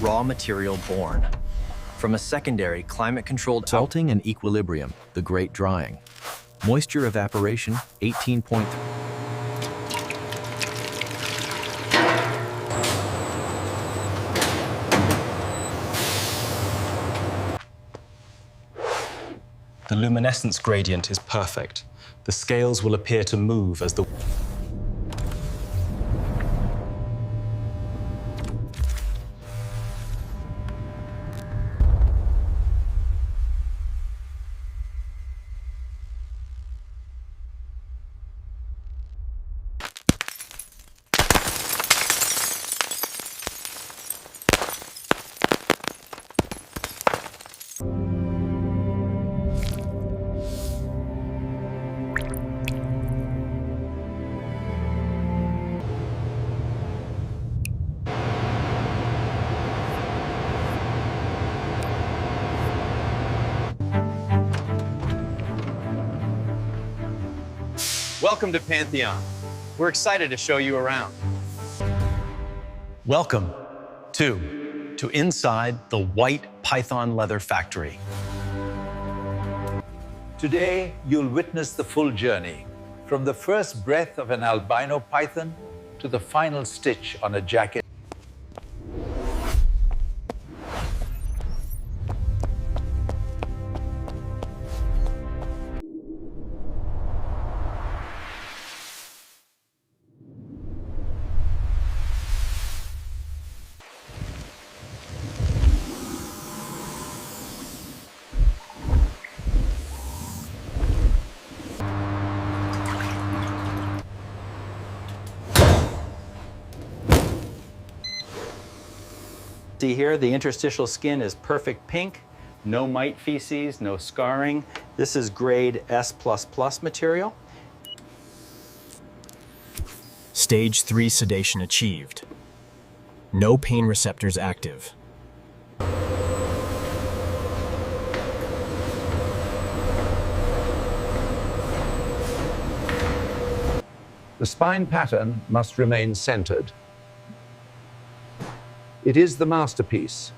raw material born. From a secondary climate-controlled Salting and equilibrium, the great drying. Moisture evaporation, 18.3. The luminescence gradient is perfect. The scales will appear to move as the Welcome to Pantheon. We're excited to show you around. Welcome to inside the white python leather factory. Today, you'll witness the full journey, from the first breath of an albino python to the final stitch on a jacket. See here, the interstitial skin is perfect pink, no mite feces, no scarring. This is grade S++ material. Stage 3 sedation achieved. No pain receptors active. The spine pattern must remain centered. It is the masterpiece.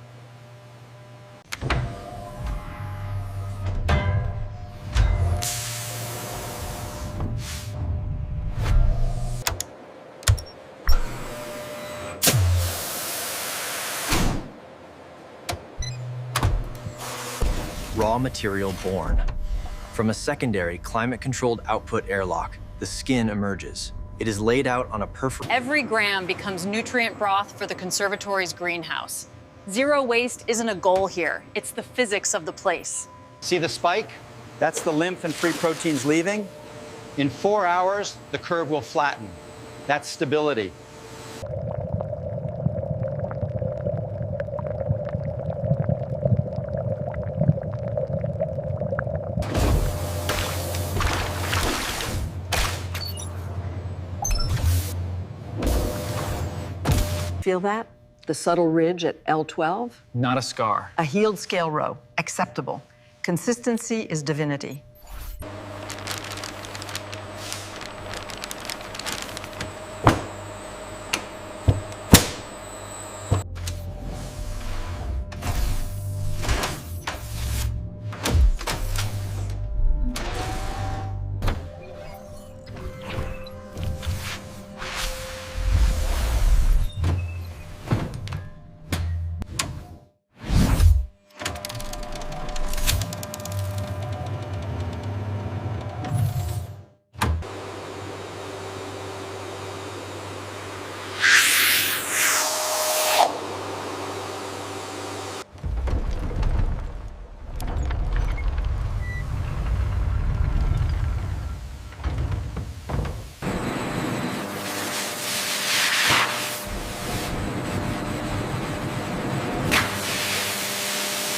raw material born. From a secondary climate-controlled output airlock, the skin emerges. It is laid out on a perforated. Every gram becomes nutrient broth for the conservatory's greenhouse. Zero waste isn't a goal here. It's the physics of the place. See the spike? That's the lymph and free proteins leaving. In 4 hours, the curve will flatten. That's stability. Feel that? The subtle ridge at L12? Not a scar. A healed scale row. Acceptable. Consistency is divinity.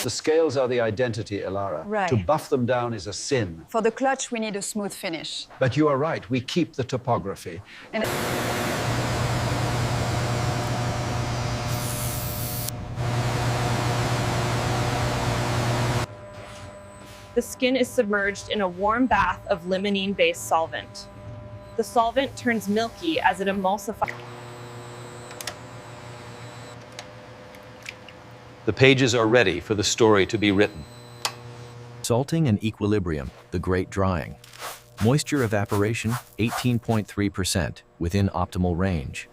The scales are the identity, Elara. Right. To buff them down is a sin. For the clutch, we need a smooth finish. But you are right, we keep the topography. And The skin is submerged in a warm bath of limonene-based solvent. The solvent turns milky as it emulsifies. The pages are ready for the story to be written. Salting and equilibrium, the great drying. Moisture evaporation, 18.3%, within optimal range.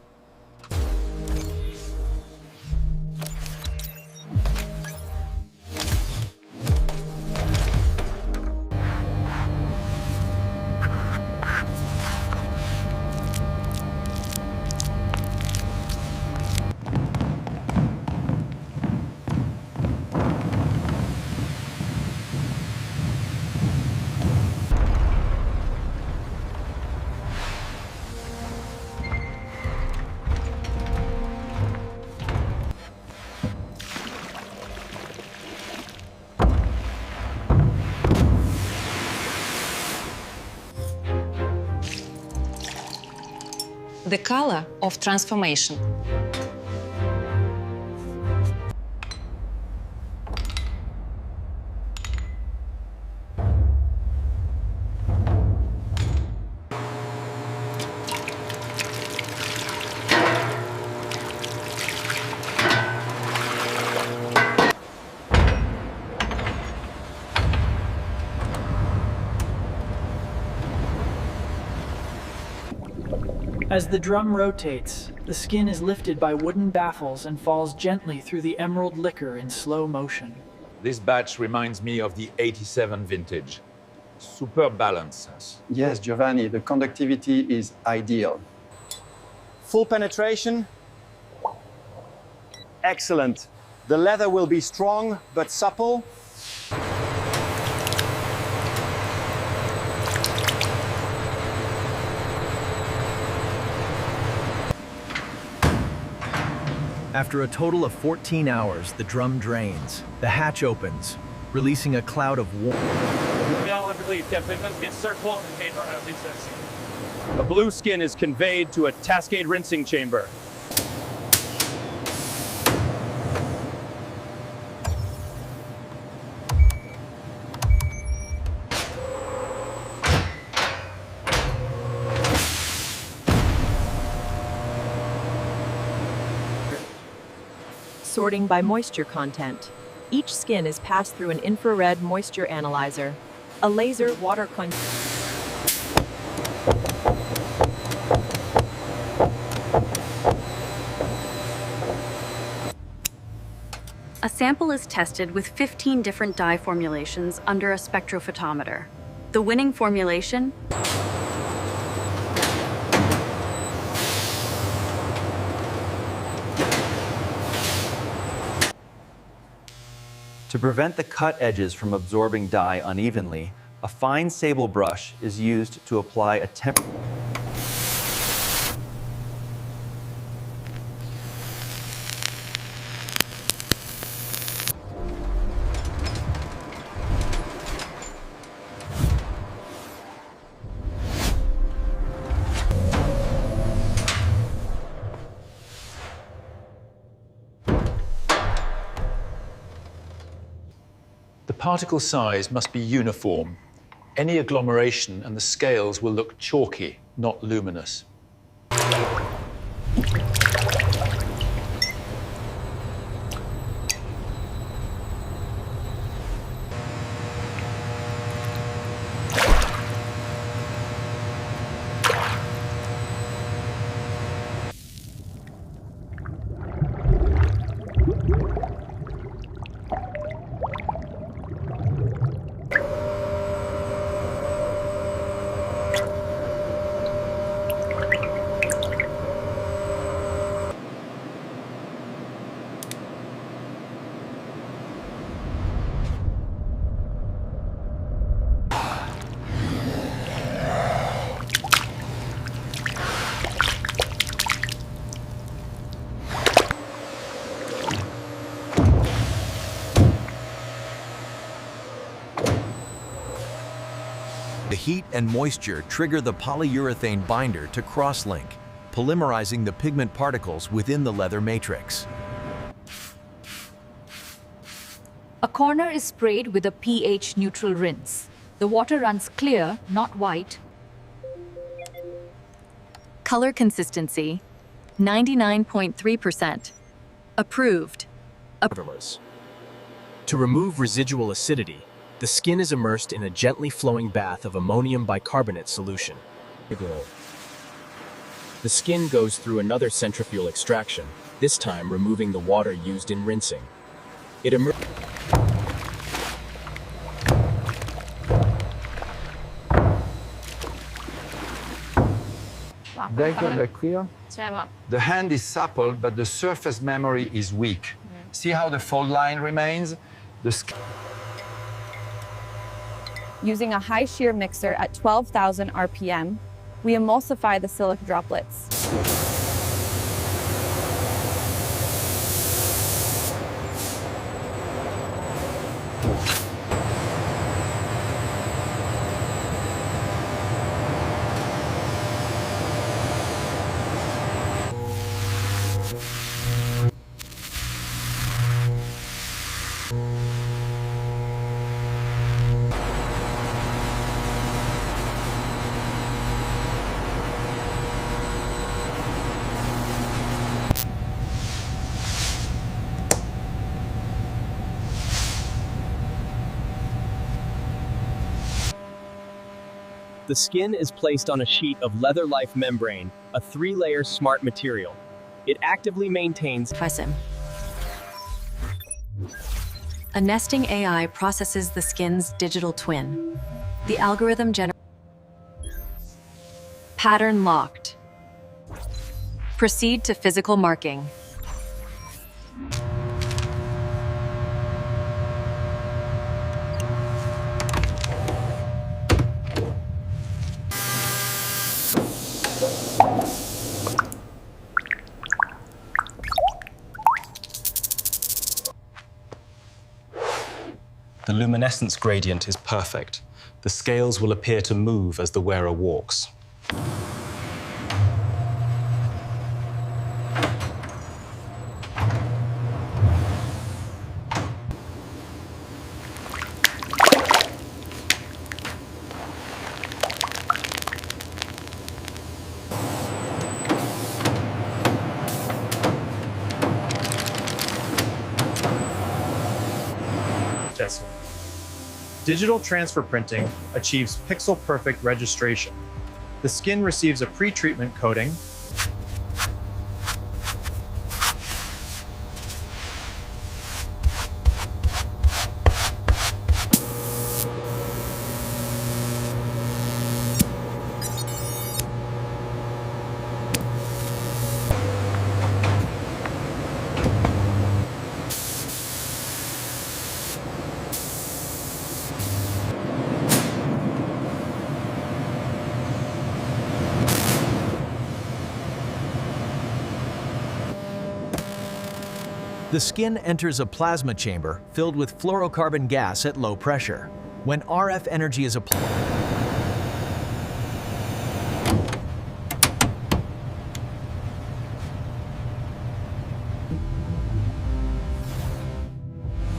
The color of transformation. As the drum rotates, the skin is lifted by wooden baffles and falls gently through the emerald liquor in slow motion. This batch reminds me of the 87 vintage. Super balance. Yes, Giovanni, the conductivity is ideal. Full penetration. Excellent. The leather will be strong but supple. After a total of 14 hours, the drum drains. The hatch opens, releasing a cloud of warmth. The blue skin is conveyed to a Cascade rinsing chamber. Sorting by moisture content. Each skin is passed through an infrared moisture analyzer, a laser water con. A sample is tested with 15 different dye formulations under a spectrophotometer. The winning formulation To prevent the cut edges from absorbing dye unevenly, a fine sable brush is used to apply a The particle size must be uniform. Any agglomeration and the scales will look chalky, not luminous. The heat and moisture trigger the polyurethane binder to cross-link, polymerizing the pigment particles within the leather matrix. A corner is sprayed with a pH-neutral rinse. The water runs clear, not white. color consistency 99.3%. Approved. To remove residual acidity, the skin is immersed in a gently flowing bath of ammonium bicarbonate solution. The skin goes through another centrifugal extraction, this time removing the water used in rinsing. It emerges. The hand is supple, but the surface memory is weak. See how the fold line remains? Using a high shear mixer at 12,000 RPM, we emulsify the silica droplets. The skin is placed on a sheet of leather-life membrane, a 3-layer smart material. It actively maintains. A nesting AI processes the skin's digital twin. The algorithm generates pattern locked. Proceed to physical marking. The luminescence gradient is perfect. The scales will appear to move as the wearer walks. Digital transfer printing achieves pixel-perfect registration. The skin receives a pre-treatment coating. The skin enters a plasma chamber filled with fluorocarbon gas at low pressure. When RF energy is applied,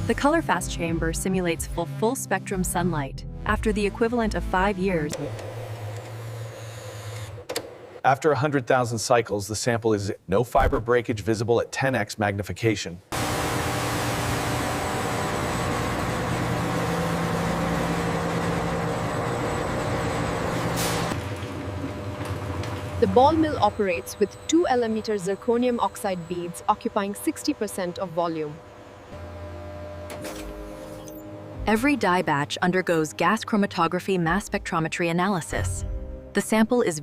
The color-fast chamber simulates full spectrum sunlight after the equivalent of 5 years. After 100,000 cycles, the sample is no fiber breakage visible at 10x magnification. The ball mill operates with 2 mm zirconium oxide beads occupying 60% of volume. Every dye batch undergoes gas chromatography mass spectrometry analysis. The sample is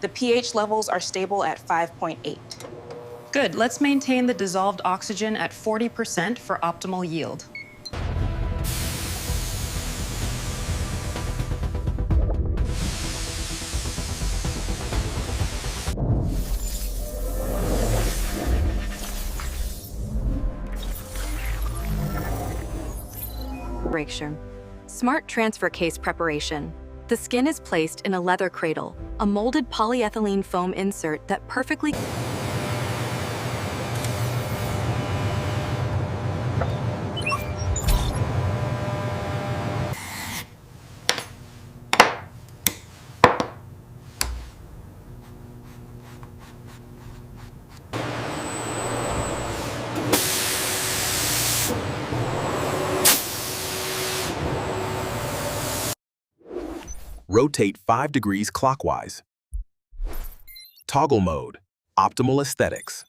The pH levels are stable at 5.8. Good, let's maintain the dissolved oxygen at 40% for optimal yield. Smart transfer case preparation. The skin is placed in a leather cradle, a molded polyethylene foam insert that perfectly Rotate 5 degrees clockwise. Toggle mode, optimal aesthetics.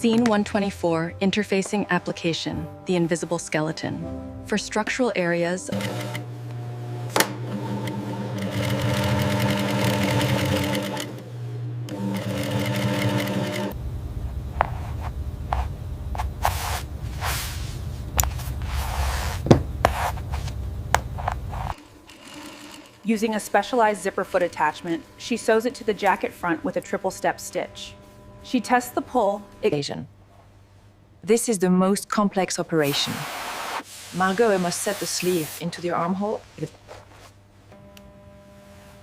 Scene 124, Interfacing Application, the Invisible Skeleton. For structural areas, Using a specialized zipper foot attachment, she sews it to the jacket front with a triple step stitch. She tests the pull. This is the most complex operation. Margot must set the sleeve into the armhole.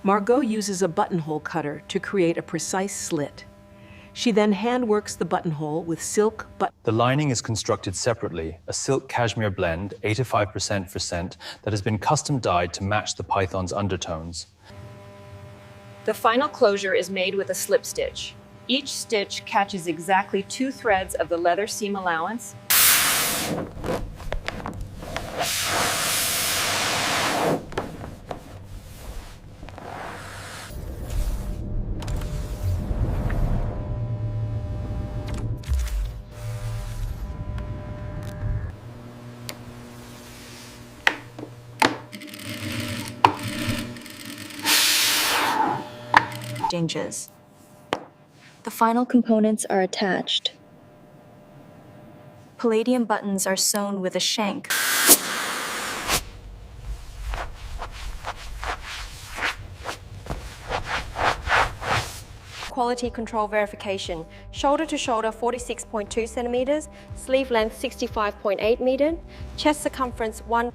Margot uses a buttonhole cutter to create a precise slit. She then hand works the buttonhole with silk The lining is constructed separately, a silk cashmere blend, 85% that has been custom dyed to match the python's undertones. The final closure is made with a slip stitch. Each stitch catches exactly 2 threads of the leather seam allowance. Changes. The final components are attached. Palladium buttons are sewn with a shank. Quality control verification. Shoulder to shoulder 46.2 centimeters, sleeve length 65.8 meters, chest circumference 1.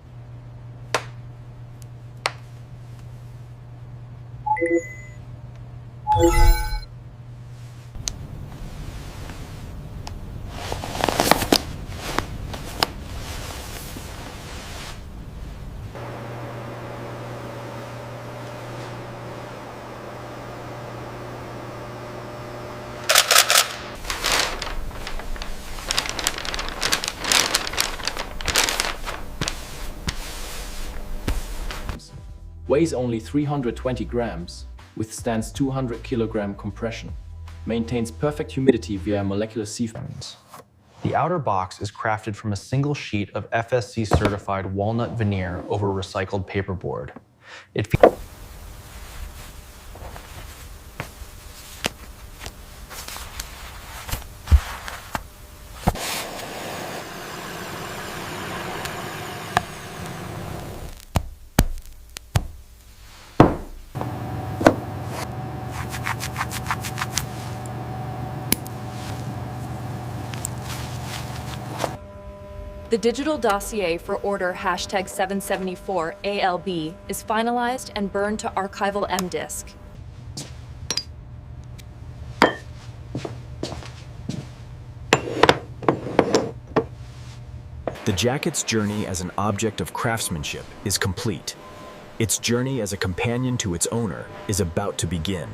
Weighs only 320 grams, withstands 200 kilogram compression, maintains perfect humidity via molecular sieve. The outer box is crafted from a single sheet of FSC certified walnut veneer over recycled paperboard. It The digital dossier for order #774 ALB is finalized and burned to archival M disk. The jacket's journey as an object of craftsmanship is complete. Its journey as a companion to its owner is about to begin.